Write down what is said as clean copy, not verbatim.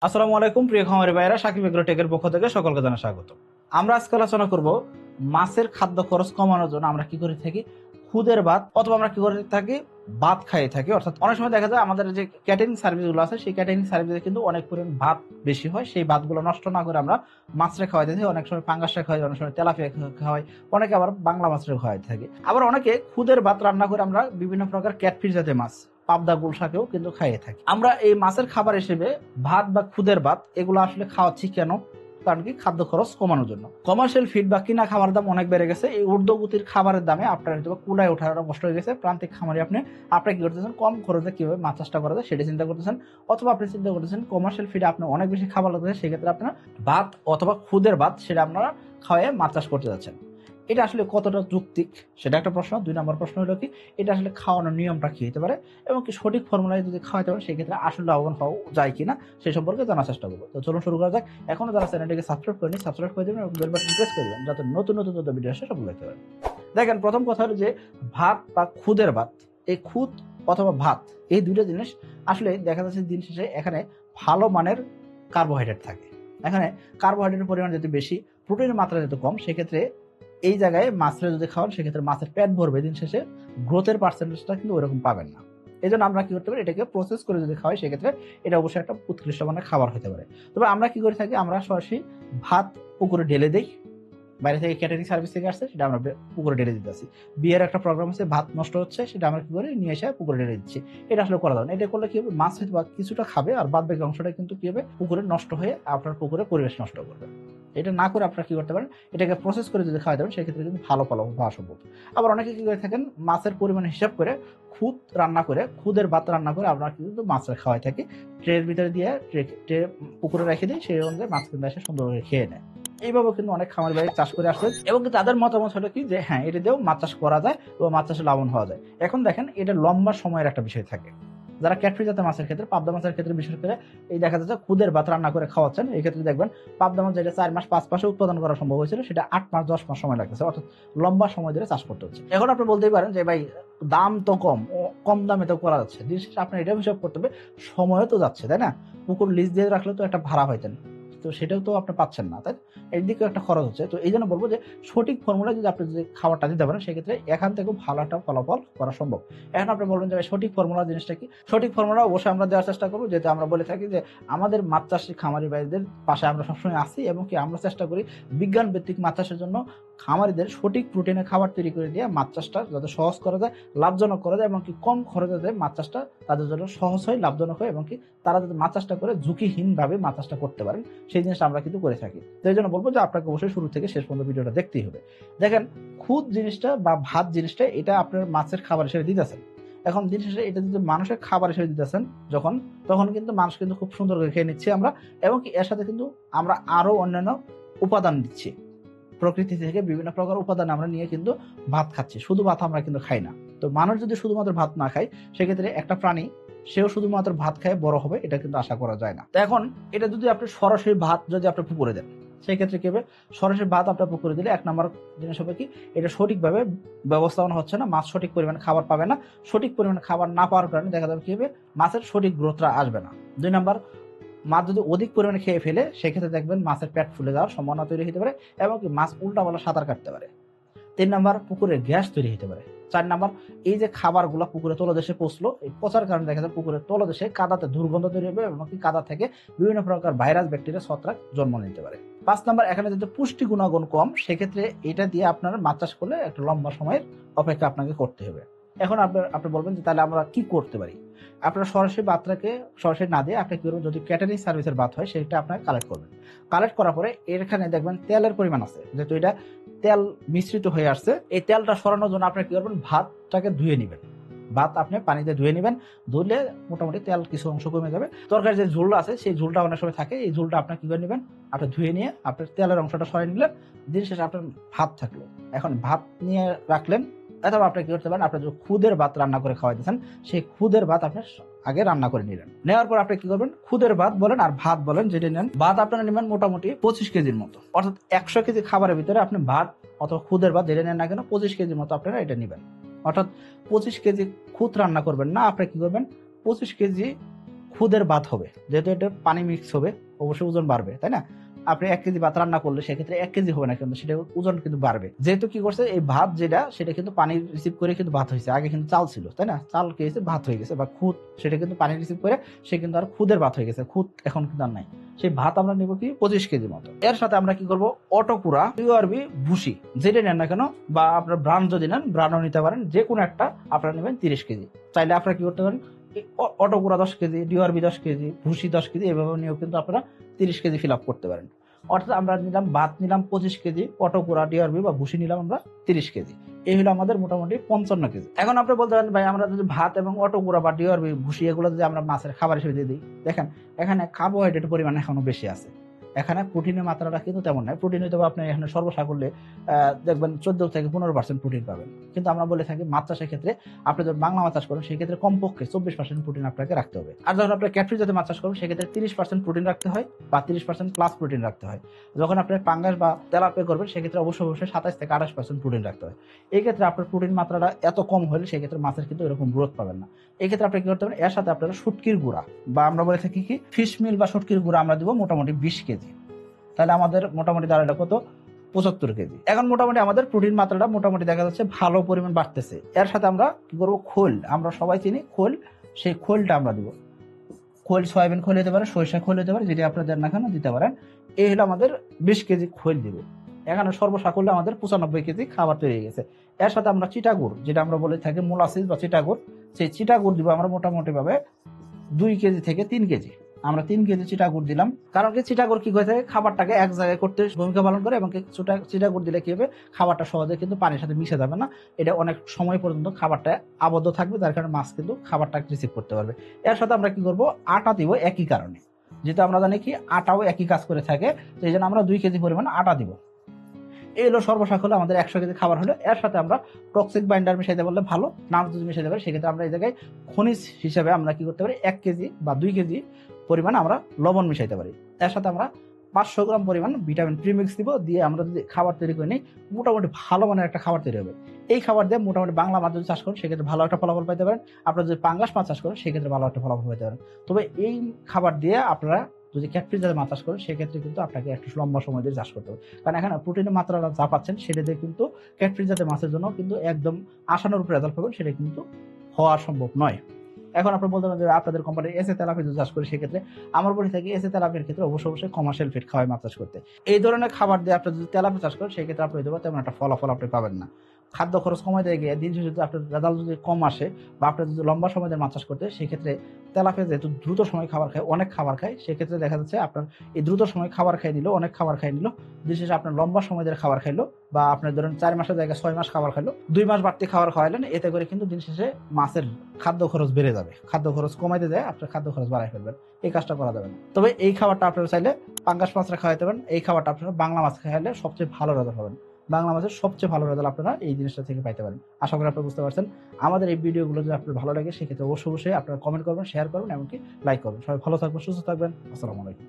আসসালামু আলাইকুম প্রিয় খামারি ভাইরা, সাকিব এগ্রো টেকের পক্ষ থেকে সকলকে জানাই স্বাগত। আমরা আজকে আলোচনা করব মাছের খাদ্য খরচ কমানোর জন্য আমরা কি করে থাকি খুদের ভাত অথবা আমরা কি করে থাকি ভাত খাইয়ে থাকি। অর্থাৎ অনেক সময় দেখা যায় আমাদের যে ক্যাটারিং সার্ভিসগুলো আছে সেই ক্যাটারিং সার্ভিসে কিন্তু অনেক পরিমাণ ভাত বেশি হয়, সেই ভাতগুলো নষ্ট না করে আমরা মাছরে খাওয়াই থাকি। অনেক সময় পাঙ্গাসে খাওয়াই, অনেক সময় তেলাপিয়া খাওয়াই, অনেকে আবার বাংলা মাছরে খাওয়াই থাকি। আবার অনেকে খুদের ভাত রান্না করে আমরা বিভিন্ন প্রকার ক্যাটফিশ জাতীয় মাছ, পাবদা, গুলশাকেও কিন্তু খাইয়ে থাকি। আমরা এই মাছের খাবার হিসেবে ভাত বা খুদের ভাত এগুলো আসলে খাওয়াচ্ছি কেন? কারণ কি খাদ্য খরচ কমানোর জন্য। কমার্শিয়াল ফিড বা কিনা খাবার দাম অনেক বেড়ে গেছে। এই ঊর্ধ্বগতির খাবারের দামে আপনার হয়তো কুলায় ওঠার কষ্ট হয়ে গেছে। প্রান্তিক খামারি আপনি কি করতেছেন, কম খরচে কিভাবে মাছ চাষটা করা যায় সেটা চিন্তা করতেছেন, অথবা আপনি চিন্তা করতেছেন কমার্শিয়াল ফিডে আপনার অনেক বেশি খাবার লাগতেছে, সেক্ষেত্রে আপনার ভাত অথবা খুদের ভাত সেটা আপনারা খাওয়ায় মাছ চাষ করতে যাচ্ছেন। এটা আসলে কতটা যৌক্তিক সেটা একটা প্রশ্ন। 2 নম্বর প্রশ্ন হলো কি এটা আসলে খাওয়ানোর নিয়মটা কি হতে পারে এবং কি সঠিক ফর্মুলায় যদি খাওয়াতে পারে সেক্ষেত্রে আসলে লাভবান হওয়া যায় কিনা সেই সম্পর্কে জানার চেষ্টা করবো। তো চলুন শুরু করা যাক। এখনো যারা চ্যানেলটিকে সাবস্ক্রাইব করেনি সাবস্ক্রাইব করে দেবেন এবং বেল বাটন প্রেস করে দেবেন যাতে নতুন নতুন যত ভিডিও আসে সবগুলো দেখতে পারেন। দেখেন, প্রথম কথা হলো যে ভাত বা খুদের ভাত, এই খুদ অথবা ভাত এই দুটো জিনিস আসলে দেখা যাচ্ছে দিন শেষে এখানে ভালো মানের কার্বোহাইড্রেট থাকে। এখানে কার্বোহাইড্রেটের পরিমাণ যদি বেশি, প্রোটিনের মাত্রা যদি কম, সেক্ষেত্রে এই জায়গায় মাছটা যদি খাওয়ান সেক্ষেত্রে মাছের পেট ভরবে, দিন শেষে গ্রোথের পার্সেন্টেজটা কিন্তু ওইরকম পাবেন না। এই জন্য আমরা কি করতে পারি, এটাকে প্রসেস করে যদি খাওয়াই সেক্ষেত্রে এটা অবশ্যই একটা উৎকৃষ্ট মানের খাবার হতে পারে। তবে আমরা কি করে থাকি, আমরা সরাসরি ভাত পুকুরে ঢেলে দিই। বাইরে থেকে ক্যাটারিং সার্ভিস থেকে আসছে সেটা আমরা পুকুরে ঢেলে দিতেছি। বিয়ের একটা প্রোগ্রাম আছে, ভাত নষ্ট হচ্ছে, সেটা আমরা কি করে নিয়ে এসে পুকুরে ঢেলে দিচ্ছি। এটা আসলে করা যাবে না। এটা করলে কি হবে, মাছ হয়তো বা কিছুটা খাবে আর বাদ বাকি অংশটা কিন্তু কি হবে, পুকুরে নষ্ট হয়ে আপনার পুকুরে পরিবেশ নষ্ট করবে। এটা না করে আপনারা কি করতে পারেন, এটাকে প্রসেস করে যদি খাওয়াতে পারেন সেক্ষেত্রে কিন্তু ভালো ফলাফল পাওয়া সম্ভব। আবার অনেকে কি করে থাকেন, মাছের পরিমাণ হিসাব করে খুদ রান্না করে, খুদের ভাত রান্না করে আমরা কিন্তু মাছের খাওয়াই থাকি। ট্রের ভিতরে দিয়ে ট্রে পুকুরে রেখে দিই, সেই অনুযায়ী মাছ কিন্তু এসে সুন্দরভাবে খেয়ে নেয়। এইভাবে কিন্তু অনেক খামার বাড়ি চাষ করে আসছে এবং তাদের মতামত হলো কি যে হ্যাঁ, এটা দিয়েও মাছ চাষ করা যায় এবং মাছ চাষে লাভবান হওয়া যায়। এখন দেখেন, এটা লম্বা সময়ের একটা বিষয় থাকে। যারা ক্যাটফিশ জাতের মাছের ক্ষেত্রে, পাবদা মাছের ক্ষেত্রে বিশেষ করে এই দেখা যাচ্ছে খুদের ভাত রান্না করে খাওয়াচ্ছেন, এই ক্ষেত্রে দেখবেন পাবদা মাছ যেটা 4 মাস 5 মাসে উৎপাদন করা সম্ভব হয়েছিল সেটা 8 মাস 10 মাস সময় লাগতেছে। অর্থাৎ লম্বা সময় ধরে চাষ করতে হচ্ছে। এখন আপনি বলতেই পারেন যে ভাই দাম তো কম, কম দামে তো করা যাচ্ছে। দিন শেষে আপনার এটা হিসাব করতে হবে, সময়ও তো যাচ্ছে, তাই না? পুকুর লিজ দিয়ে রাখলে তো একটা ভাড়া পাইতেন, তো সেটাও তো আপনি পাচ্ছেন না, তাই এর দিকেও একটা খরচ হচ্ছে। তো এই জন্য বলবো যে সঠিক ফর্মুলা যদি আপনি যদি খাবারটা দিতে পারেন সেক্ষেত্রে এখান থেকেও ভালো একটা ফলাফল করা সম্ভব। এখন আপনি বলবেন যে সঠিক ফর্মুলা জিনিসটা কি? সঠিক ফর্মুলা অবশ্যই আমরা দেওয়ার চেষ্টা করবো, যেহেতু আমরা বলে থাকি যে আমাদের মাছ চাষী খামারি ভাইদের পাশে আমরা সবসময় আসি এবং কি আমরা চেষ্টা করি বিজ্ঞান ভিত্তিক মাছ চাষের জন্য খামারিদের সঠিক প্রোটিনের খাবার তৈরি করে দিয়ে মাছ চাষটা যাতে সহজ করা যায়, লাভজনক করা যায় এবং কি কম খরচে যাতে মাছ চাষটা তাদের জন্য সহজ হয়, লাভজনক হয় এবং কি তারা যাতে মাছ চাষটা করে ঝুঁকিহীনভাবে মাছ চাষটা করতে পারেন সেই জিনিসটা আমরা কিন্তু করে থাকি। তো এই জন্য বলবো যে আপনাকে অবশ্যই শুরু থেকে শেষ পর্যন্ত ভিডিওটা দেখতেই হবে। দেখেন, খুদ জিনিসটা বা ভাত জিনিসটা এটা আপনার মাছের খাবার হিসেবে দিতেছেন। এখন দিন শেষে এটা যদি মানুষের খাবার হিসেবে দিতেছেন যখন, তখন কিন্তু মানুষ কিন্তু খুব সুন্দর করে খেয়ে নিচ্ছে আমরা, এবং কি এর সাথে কিন্তু আমরা আরো অন্যান্য উপাদান দিচ্ছি। প্রকৃতি থেকে বিভিন্ন প্রকার উপাদান আমরা নিয়ে কিন্তু ভাত খাচ্ছি, শুধু ভাত আমরা কিন্তু খাই না। তো মানুষ যদি শুধুমাত্র ভাত না খায় সেক্ষেত্রে একটা প্রাণী সেও শুধুমাত্র ভাত খায় বড় হবে এটা কিন্তু আশা করা যায় না। তো এখন এটা যদি আপনি সরাসরি ভাত যদি আপনি পুকুরে দেন সেক্ষেত্রে কি হবে, সরাসরি ভাত আপনার পুকুরে দিলে 1 নম্বর জিনিস হবে কি, এটা সঠিকভাবে ব্যবস্থাপনা হচ্ছে না, মাছ সঠিক পরিমাণে খাবার পাবে না। সঠিক পরিমাণে খাবার না পাওয়ার কারণে দেখা যাবে কি হবে, মাছের সঠিক গ্রোথটা আসবে না। 2 নম্বর, মাছ যদি অধিক পরিমাণে খেয়ে ফেলে সেক্ষেত্রে দেখবেন মাছের পেট ফুলে যাওয়ার সম্ভাবনা তৈরি হতে পারে এবং কি মাছ উল্টাপাল্টা সাঁতার কাটতে পারে। 3 নাম্বার, পুকুরে গ্যাস তৈরি হতে পারে। 4 নাম্বার, এই যে খাবারগুলো পুকুরে তলদেশে পৌঁছলো, এই পচার কারণে দেখা যায় পুকুরের তলদেশে কাদাতে দুর্গন্ধ তৈরি হবে এবং কি কাদা থেকে বিভিন্ন প্রকার ভাইরাস, ব্যাকটেরিয়া, ছত্রাক জন্ম নিতে পারে। 5 নাম্বার, এখানে যদি পুষ্টি গুণাগুণ কম সেক্ষেত্রে এটা দিয়ে আপনারা মাছ চাষ করলে একটা লম্বা সময়ের অপেক্ষা আপনাকে করতে হবে। এখন আপনি বলবেন যে তাহলে আমরা কি করতে পারি? আপনারা সরাসরি ভাতটাকে সরাসরি না দিয়ে আপনি কি করবেন, যদি ক্যাটারিং সার্ভিসের ভাত হয় সেটা আপনারা কালেক্ট করবেন। কালেক্ট করার পরে এখানে দেখবেন তেলের পরিমাণ আছে, যেহেতু এটা তেল মিশ্রিত হয়ে আসছে, এই তেলটা সরানোর জন্য আপনি কি করবেন, ভাতটাকে ধুয়ে নেবেন। ভাত আপনি পানিতে ধুয়ে নেবেন, ধুলে মোটামুটি তেল কিছু অংশ কমে যাবে। তরকারি যে ঝোল আছে সেই ঝোলটা অনেক সময় থাকে, এই ঝোলটা আপনি কি করে নেবেন, আপনি ধুয়ে নিয়ে আপনার তেলের অংশটা সরিয়ে নিলেন। দিন শেষে আপনার ভাত থাকলো। এখন ভাত নিয়ে রাখলেন, অথবা আপনি কি করতে পারেন, আপনি যে খুদের ভাত রান্না করে খাওয়াইতেছেন সেই খুদের ভাত আপনি আগে রান্না করে নিলেন। নেওয়ার পর আপনি কি করবেন, খুদের ভাত বলেন আর ভাত বলেন যেটা নেন, ভাত আপনারা নেবেন মোটামুটি 25 কেজির মতো। অর্থাৎ 100 কেজি খাবারের ভিতরে আপনি ভাত অথবা খুদের ভাত যেটা নেন না কেন 25 কেজির মতো আপনারা এটা নেবেন। অর্থাৎ 25 কেজি খুদ রান্না করবেন না, আপনি কি করবেন, 25 কেজি খুদের ভাত হবে, যেহেতু এটা পানি মিক্স হবে অবশ্যই ওজন বাড়বে, তাই না? আপনি 1 কেজি ভাত রান্না করলে সেক্ষেত্রে 1 কেজি হবে না, কিন্তু সেটা ওজন কিন্তু বাড়বে। যেহেতু কি করছে এই ভাত যেটা সেটা কিন্তু পানি রিসিভ করে কিন্তু ভাত হয়েছে, আগে কিন্তু চাল ছিল, তাই না? চাল কি হয়েছে, ভাত হয়ে গেছে, বা খুদ সেটা কিন্তু পানি রিসিভ করে সে কিন্তু আর খুদের ভাত হয়ে গেছে, খুদ এখন কিন্তু আর নাই। সেই ভাত আমরা নিব কি 25 কেজি মতো। এর সাথে আমরা কি করব, অটোকুরা ডিওআরবি ভুসি যেটা নেন না কেন, বা আপনার ব্রান্ড যদি নেন ব্রান্ডও নিতে পারেন, যে কোনো একটা আপনারা নেবেন 30 কেজি। চাইলে আপনারা কি করতে পারেন, অটোকুরা 10 কেজি, ডিওআরবি 10 কেজি, ভুসি 10 কেজি, এভাবে নিয়েও কিন্তু আপনারা 30 কেজি ফিল আপ করতে পারেন। অর্থাৎ আমরা নিলাম ভাত নিলাম 25 কেজি, অটোকুরা ডিআরবি বা ভুসি নিলাম আমরা 30 কেজি। এই হলো আমাদের মোটামুটি 55 কেজি। এখন আপনি বলতে পারেন ভাই আমরা যদি ভাত এবং অটোকুরা বা ডিআরবি ভুসি এগুলো যদি আমরা মাছের খাবার হিসেবে দিয়ে দিই, দেখেন এখানে কার্বোহাইড্রেটের পরিমাণ এখনো বেশি আছে, এখানে প্রোটিনের মাত্রাটা কিন্তু তেমন নয়। প্রোটিন হয়তো আপনি এখানে সর্বসাকুল্যে দেখবেন 14 থেকে 15% প্রোটিন পাবেন, কিন্তু আমরা বলে থাকি মাছ চাষের ক্ষেত্রে আপনি যখন বাংলা মাছ চাষ করেন সেই ক্ষেত্রে কমপক্ষে 24% প্রোটিন আপনাকে রাখতে হবে। আর যখন আপনি ক্যাটফিশ জাতীয় মাছ চাষ করবেন সেক্ষেত্রে 30% প্রোটিন রাখতে হয়, বা 30% প্লাস প্রোটিন রাখতে হয়। যখন আপনি পাঙ্গাস বা তেলাপিয়া করবেন সেক্ষেত্রে অবশ্যই 27 থেকে 28% প্রোটিন রাখতে হয়। এই ক্ষেত্রে আপনার প্রোটিন মাত্রাটা এত কম হলে সেক্ষেত্রে মাছের কিন্তু এরকম গ্রোথ পাবেন না। এই ক্ষেত্রে আপনি কি করতে পারেন, এর সাথে আপনারা শুটকির গুঁড়া, বা আমরা বলে থাকি কি ফিশ মিল বা শুটকির গুঁড়া আমরা দিব মোটামুটি 20 কেজি। তাহলে আমাদের মোটামুটি দাঁড়ালো কত, 75 কেজি। এখন মোটামুটি আমাদের প্রোটিন মাত্রাটা মোটামুটি দেখা যাচ্ছে ভালো পরিমাণ বাড়তেছে। এর সাথে আমরা কি করবো, খোল, আমরা সবাই চিনি খোল, সেই খোলটা আমরা দিব। খোল সয়াবিন খোল হতে পারে, সরিষা খোল হতে পারে, যেটি আপনারা দেন না কেন দিতে পারেন। এই হলো আমাদের 20 কেজি খোল দিব। এখানে সর্বসাকুল্যে আমাদের 95 কেজি খাবার তৈরি হয়ে গেছে। এর সাথে আমরা চিটাগুড়, যেটা আমরা বলে থাকি মোলাসিস বা চিটাগুড়, সেই চিটাগুড় দিব আমরা মোটামুটি ভাবে 2 কেজি থেকে 3 কেজি। আমরা 3 কেজি চিটাগুড় দিলাম, কারণ কি চিটাগুড় কি করে থাকে, খাবারটাকে এক জায়গায় করতে ভূমিকা পালন করে, এবং চিটাগুড় দিলে কি হবে, খাবারটা সহজে কিন্তু পানির সাথে মিশে যাবে না, এটা অনেক সময় পর্যন্ত খাবারটা আবদ্ধ থাকবে, যার কারণে মাছ কিন্তু খাবারটা রিসিভ করতে পারবে। এর সাথে আমরা কি করব, আটা দিব একই কারণে, যেহেতু আমরা জানি কি আটাও একই কাজ করে থাকে, এই জন্য আমরা 2 কেজি পরিমাণ আটা দিব। এই হলো সর্বসাকুল্যে আমাদের 100 কেজি খাবার হলো। এর সাথে আমরা টক্সিক বাইন্ডার মিশাইতে বললে ভালো, নাম যদি মিশাইতে পারি সেক্ষেত্রে আমরা এই জায়গায় খনিজ হিসেবে আমরা কি করতে পারি, 1 কেজি বা 2 কেজি পরিমাণ আমরা লবণ মিশাইতে পারি। এর সাথে আমরা 500 গ্রাম পরিমাণ ভিটামিন প্রিমিক্স দিব, দিয়ে আমরা যদি খাবার তৈরি করে নিই মোটামুটি ভালো মানের একটা খাবার তৈরি হবে। এই খাবার দিয়ে মোটামুটি বাংলা মাছ যদি চাষ করেন সেক্ষেত্রে ভালো একটা ফলাফল পাইতে পারেন। আপনারা যদি পাঙ্গাস মাছ চাষ করেন সেক্ষেত্রে ভালো একটা ফলাফল পাইতে পারেন। তবে এই খাবার দিয়ে আপনারা যদি ক্যাটফিশ জাতীয় মাছ চাষ করেন সেক্ষেত্রে কিন্তু আপনাকে একটু লম্বা সময় দিয়ে চাষ করতে হবে, কারণ এখানে প্রোটিনের মাত্রাটা যা পাচ্ছেন সেটা দিয়ে কিন্তু ক্যাটফিশ জাতীয় মাছের জন্য কিন্তু একদম আশানুরূপ রেজাল্ট পাবেন, সেটা কিন্তু হওয়া সম্ভব নয়। এখন আপনি বলতে পারেন যে আপনাদের কোম্পানির এসে তেলাপিয়া যদি চাষ করে, সেক্ষেত্রে আমার বলে থাকি এসে তেলাপিয়ার ক্ষেত্রে অবশ্যই কমার্শিয়াল ফিড খাওয়াই মাছ চাষ করতে। এই ধরনের খাবার দিয়ে আপনি যদি তেলাপিয়া চাষ করেন সেক্ষেত্রে আপনি হয়তো তেমন একটা ফলাফল আপনি পাবেন না। খাদ্য খরচ কমাইতে গিয়ে দিন শেষে যদি আপনার রেজাল্ট যদি কম আসে, বা আপনার যদি লম্বা সময় ধরে মাছ চাষ করতে, সেক্ষেত্রে তেলাপিয়া যেহেতু দ্রুত সময় খাবার খায়, অনেক খাবার খায়, সেক্ষেত্রে দেখা যাচ্ছে আপনার এই দ্রুত সময় খাবার খাই নিল, অনেক খাবার খাই নিল, দিন শেষে আপনার লম্বা সময় ধরে খাবার খাইলো, বা আপনার ধরেন 4 মাসের জায়গায় 6 মাস খাবার খাইলো, 2 মাস বাড়তি খাবার খাওয়াইলেন, এতে করে কিন্তু দিন শেষে মাছের খাদ্য খরচ বেড়ে যাবে, খাদ্য খরচ কমাইতে যায় আপনার খাদ্য খরচ বাড়াই ফেলবেন। এই কাজটা করা যাবে না। তবে এই খাবারটা আপনারা চাইলে পাঙ্গাস মাছরা খাওয়াইতে পারেন, এই খাবারটা আপনারা বাংলা মাছ খাইলে সবচেয়ে ভালো রেজাল্ট পাবেন। বাংলা মাছের সবচেয়ে ভালো রেজাল্ট আপনারা এই জিনিসটা থেকে পাইতে পারেন। আশা করি আপনারা বুঝতে পারছেন। আমাদের এই ভিডিওগুলো যদি আপনার ভালো লাগে সেক্ষেত্রে অবশ্যই আপনারা কমেন্ট করবেন, শেয়ার করবেন, এমনকি লাইক করবেন। সবাই ভালো থাকবেন, সুস্থ থাকবেন। আসসালামু আলাইকুম।